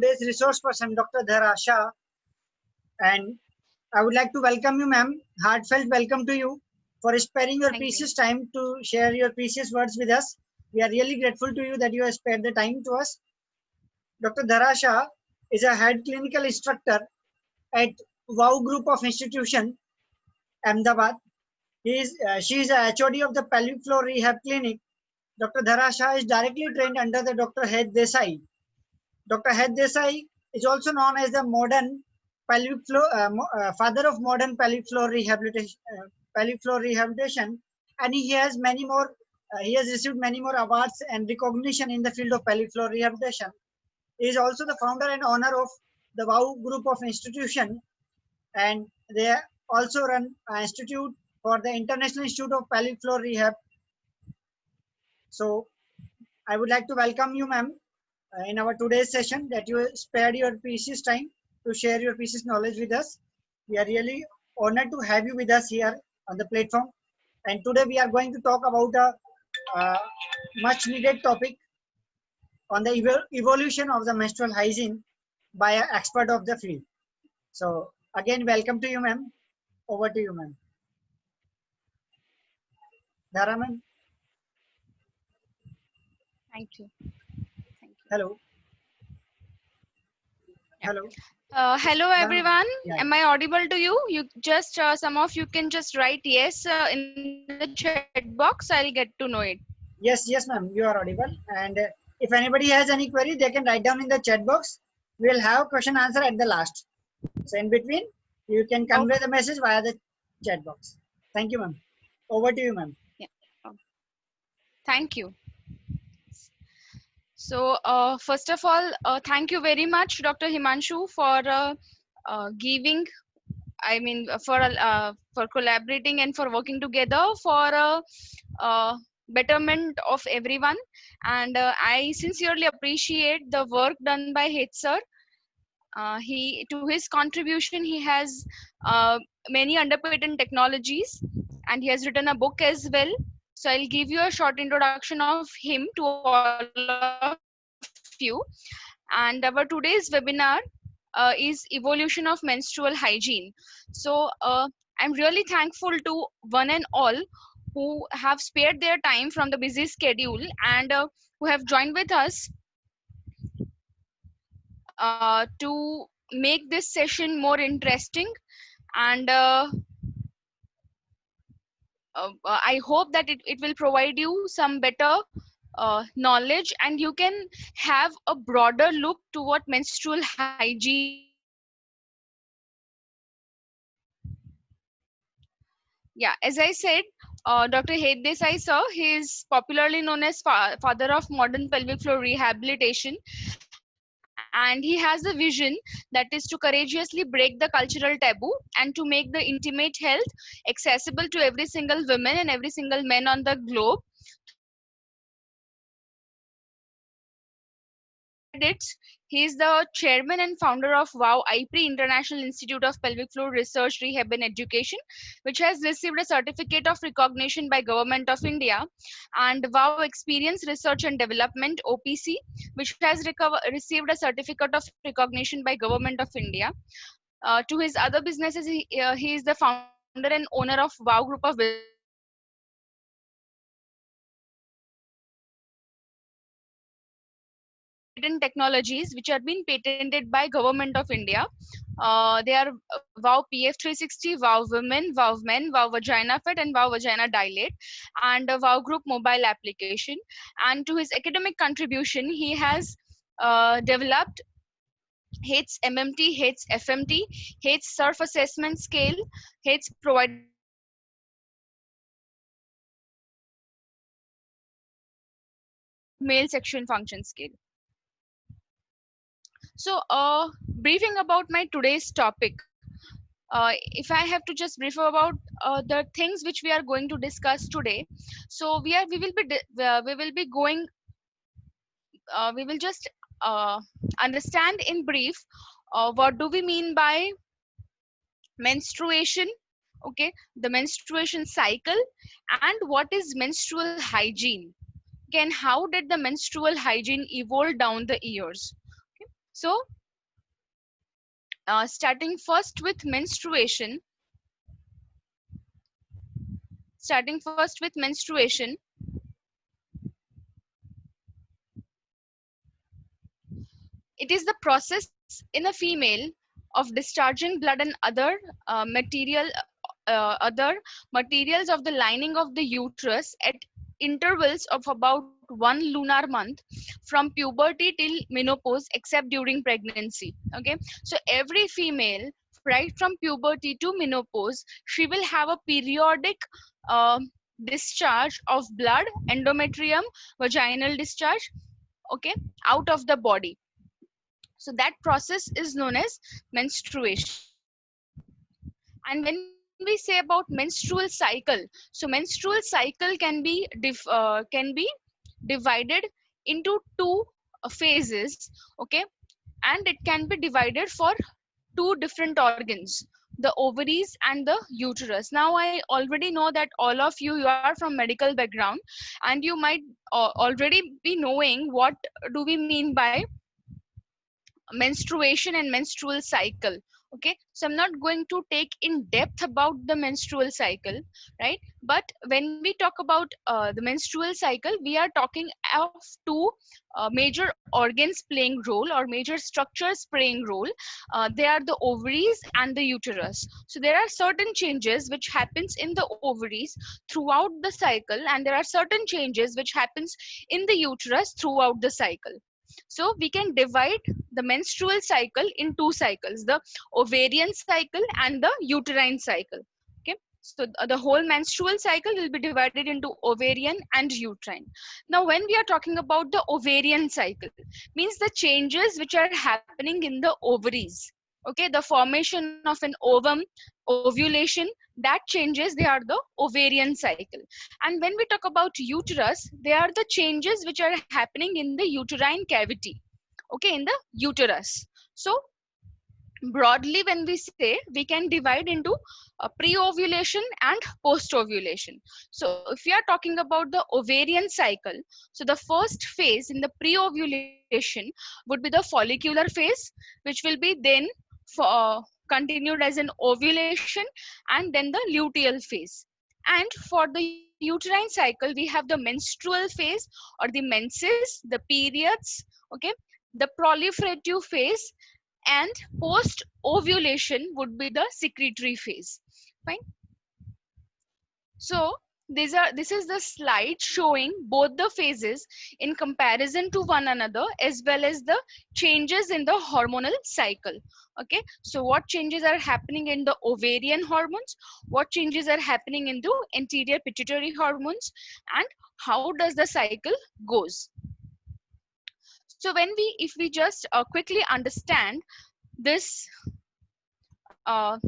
Today's resource person, Dr. Dhara Shah, and I would like to welcome you, ma'am. Heartfelt welcome to you for sparing your Thank you. precious time to share your precious words with us. We are really grateful to you that you have spared the time to us. Dr. Dhara Shah is a head clinical instructor at WOW Group of Institution, Ahmedabad. She is a HOD of the Pelvic Floor Rehab Clinic. Dr. Dhara Shah is directly trained under the Dr. Het Desai. Dr. Het Desai is also known as the modern pelvic floor father of modern pelvic floor rehabilitation, and he has many more. He has received many more awards and recognition in the field of pelvic floor rehabilitation. He is also the founder and owner of the WOW Group of Institution, and they also run an institute for the International Institute of Pelvic Floor Rehab. So I would like to welcome you, ma'am, in our today's session, that you spared your precious time to share your precious knowledge with us. We are really honored to have you with us here on the platform. And today we are going to talk about a much needed topic on the evolution of the menstrual hygiene by an expert of the field. So again, welcome to you, ma'am. Over to you, ma'am. Dhara, ma'am. Thank you. Thank you. Hello. Yeah. Hello. Hello Dhara, ma'am. everyone. Yeah. Am I audible to you? You just some of you can just write yes in the chat box. I'll get to know it. Yes, yes, ma'am, you are audible. And if anybody has any query, they can write down in the chat box. We will have question answer at the last. So in between, you can convey the message via the chat box. Thank you, ma'am. Over to you, ma'am. Yeah. Oh, thank you. So first of all, thank you very much, Dr. Himanshu, for giving. I mean, for collaborating and for working together for betterment of everyone. And I sincerely appreciate the work done by Het sir. He to his contribution, he has many underpatent technologies, and he has written a book as well. So I'll give you a short introduction of him to all of you. And our today's webinar is evolution of menstrual hygiene. So I'm really thankful to one and all who have spared their time from the busy schedule and who have joined with us to make this session more interesting. And I hope that it will provide you some better knowledge, and you can have a broader look to what menstrual hygiene Yeah, as I said, Dr. Het Desai sir, he is popularly known as father of modern pelvic floor rehabilitation, and he has a vision that is to courageously break the cultural taboo and to make the intimate health accessible to every single woman and every single man on the globe through his credits. He is the chairman and founder of WOW IPRE International Institute of Pelvic Floor Research, Rehab and Education, which has received a certificate of recognition by Government of India, and WOW Experience Research and Development (OPC), which has received a certificate of recognition by Government of India. To his other businesses, he is the founder and owner of WOW Group of Businesses, which has patent technologies which are being patented by Government of India. They are WOW PF360, WOW Women, WOW Men, WOW Vagina Fit, and WOW Vagina Dilate, and WOW Group mobile application. And to his academic contribution, he has developed HATES MMT, HATES FMT, HATES Surf Assessment Scale, HATES Provider Management Scale, and HATES Male Section Function Scale. So, briefing about my today's topic. If I have to just brief about the things which we are going to discuss today, so we will be going we will just understand in brief what do we mean by menstruation, okay, the menstruation cycle, and what is menstrual hygiene. Again, how did the menstrual hygiene evolve down the years? Okay. So starting first with menstruation, starting first with menstruation, it is the process in a female of discharging blood and other materials of the lining of the uterus at intervals of about 1 lunar month from puberty till menopause, except during pregnancy. Okay, so every female, right from puberty to menopause, she will have a periodic uh, discharge of blood, endometrium, vaginal discharge, okay, out of the body. So that process is known as menstruation. And when we say about menstrual cycle, so menstrual cycle can be divided into two phases, okay, and it can be divided for two different organs, the ovaries and the uterus. Now I already know that all of you are from medical background, and you might already be knowing what do we mean by menstruation and menstrual cycle. Okay, so I'm not going to take in depth about the menstrual cycle, right? But when we talk about the menstrual cycle, we are talking of two major organs playing role, or major structures playing role. They are the ovaries and the uterus. So there are certain changes which happens in the ovaries throughout the cycle, and there are certain changes which happens in the uterus throughout the cycle. So we can divide the menstrual cycle in two cycles, the ovarian cycle and the uterine cycle. Okay, so the whole menstrual cycle will be divided into ovarian and uterine. Now when we are talking about the ovarian cycle, means the changes which are happening in the ovaries, okay, the formation of an ovum, ovulation, that changes, they are the ovarian cycle. And when we talk about uterus, they are the changes which are happening in the uterine cavity, okay, in the uterus. So broadly when we say, we can divide into pre-ovulation and post-ovulation. So if we are talking about the ovarian cycle, so the first phase in the pre-ovulation would be the follicular phase, which will be then continued as an ovulation, and then the luteal phase. And for the uterine cycle, we have the menstrual phase, or the menses, the periods, okay, the proliferative phase, and post ovulation would be the secretory phase. Fine. So this is the slide showing both the phases in comparison to one another, as well as the changes in the hormonal cycle. Okay, so what changes are happening in the ovarian hormones, what changes are happening in the anterior pituitary hormones, and how does the cycle goes. So when we, if we just quickly understand this uh,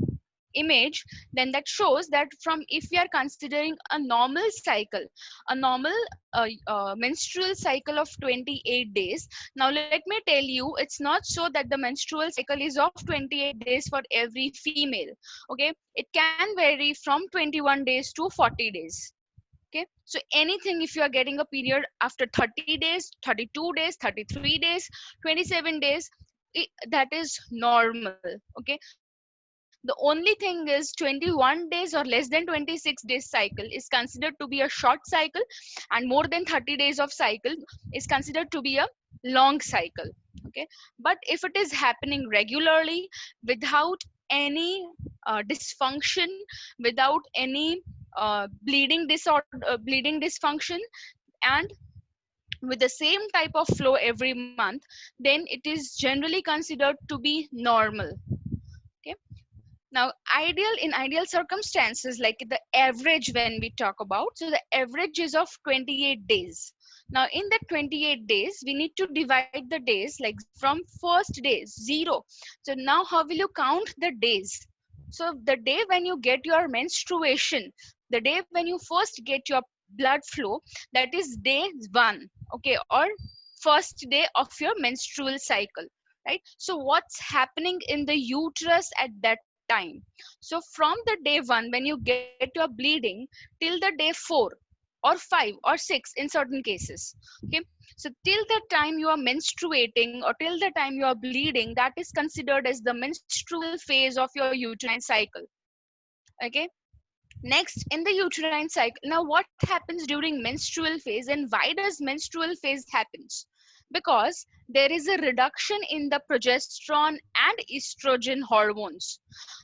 image, then that shows that from, if we are considering a normal cycle, a normal menstrual cycle of 28 days. Now let me tell you, it's not so that the menstrual cycle is of 28 days for every female. Okay, it can vary from 21 days to 40 days. Okay, so anything, if you are getting a period after 30 days, 32 days, 33 days, 27 days, that is normal. Okay, the only thing is 21 days or less than 26 days cycle is considered to be a short cycle, and more than 30 days of cycle is considered to be a long cycle. Okay, but if it is happening regularly, without any dysfunction, without any bleeding disorder, bleeding dysfunction, and with the same type of flow every month, then it is generally considered to be normal. Okay, now ideal circumstances, like the average, when we talk about, so the average is of 28 days. Now in that 28 days, we need to divide the days, like from first day 0. So now how will you count the days? So the day when you get your menstruation, the day when you first get your blood flow, that is day 1, okay, or first day of your menstrual cycle, right? So what's happening in the uterus at that time? So from the day 1, when you get your bleeding, till the day 4, or 5 or 6 in certain cases. Okay, so till the time you are menstruating or till the time you are bleeding, that is considered as the menstrual phase of your uterine cycle. Okay, next, in the uterine cycle, now what happens during menstrual phase and why does menstrual phase happens? Because there is a reduction in the progesterone and estrogen hormones.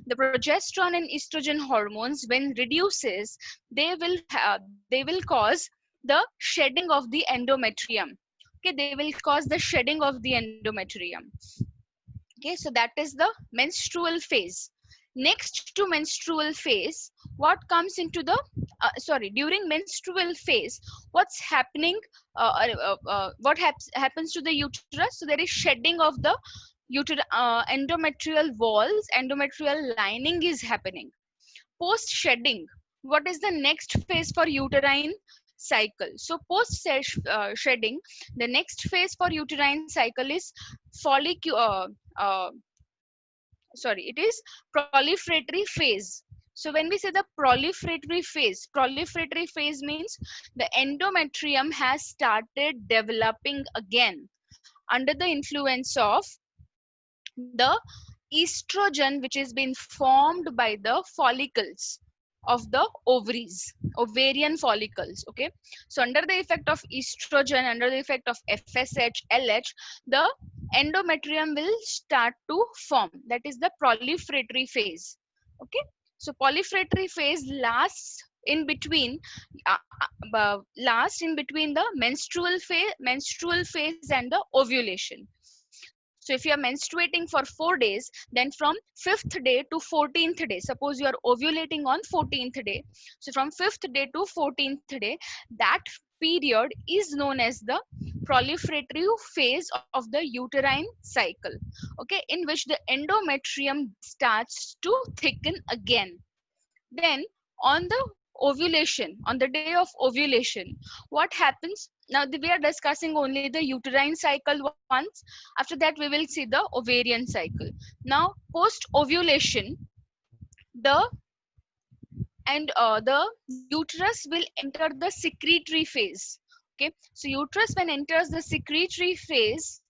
The progesterone and estrogen hormones, when reduces, they will cause the shedding of the endometrium. Okay, they will cause the shedding of the endometrium. Okay, so that is the menstrual phase. Next to menstrual phase, what comes into the during menstrual phase, what's happening, happens to the uterus? So there is shedding of the endometrial walls, endometrial lining is happening. Post shedding, what is the next phase for uterine cycle? So post shedding, the next phase for uterine cycle is follicular it is proliferatory phase. So when we say the proliferatory phase means the endometrium has started developing again under the influence of the estrogen, which has been formed by the follicles of the ovaries, ovarian follicles. Okay, so under the effect of estrogen, under the effect of FSH, LH, the endometrium will start to form. That is the proliferatory phase. Okay, so proliferatory phase lasts in between the menstrual phase and the ovulation. So if you are menstruating for 4 days, then from 5th day to 14th day, suppose you are ovulating on 14th day, so from 5th day to 14th day, that period is known as the proliferatory phase of the uterine cycle. Okay, in which the endometrium starts to thicken again. Then on the ovulation, on the day of ovulation, what happens? Now we are discussing only the uterine cycle once. After that we will see the ovarian cycle. Now post ovulation, the uterus will enter the secretory phase. Okay, so uterus when enters the secretory phase,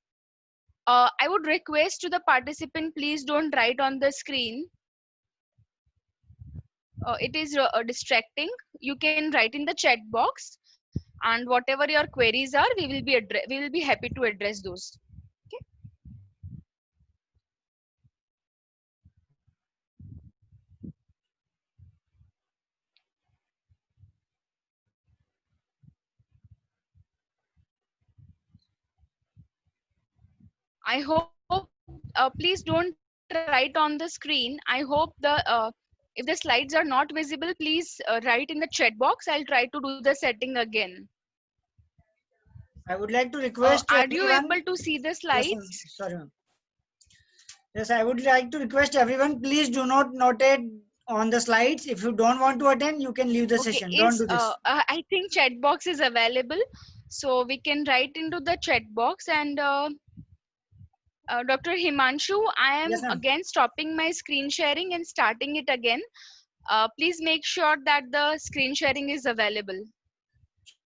I would request to the participant, please don't write on the screen. It is distracting. You can write in the chat box, and whatever your queries are, we will be happy to address those. Okay. I hope please don't write on the screen. I hope if the slides are not visible, please write in the chat box. I'll try to do the setting again. I would like to request are everyone, you able to see the slides? Yes, sorry, ma'am. Yes, I would like to request everyone, please do not notate on the slides. If you don't want to attend, you can leave the session. Don't do this. I think chat box is available, so we can write into the chat box. And Dr. Himanshu, I am again stopping my screen sharing and starting it again. Please make sure that the screen sharing is available.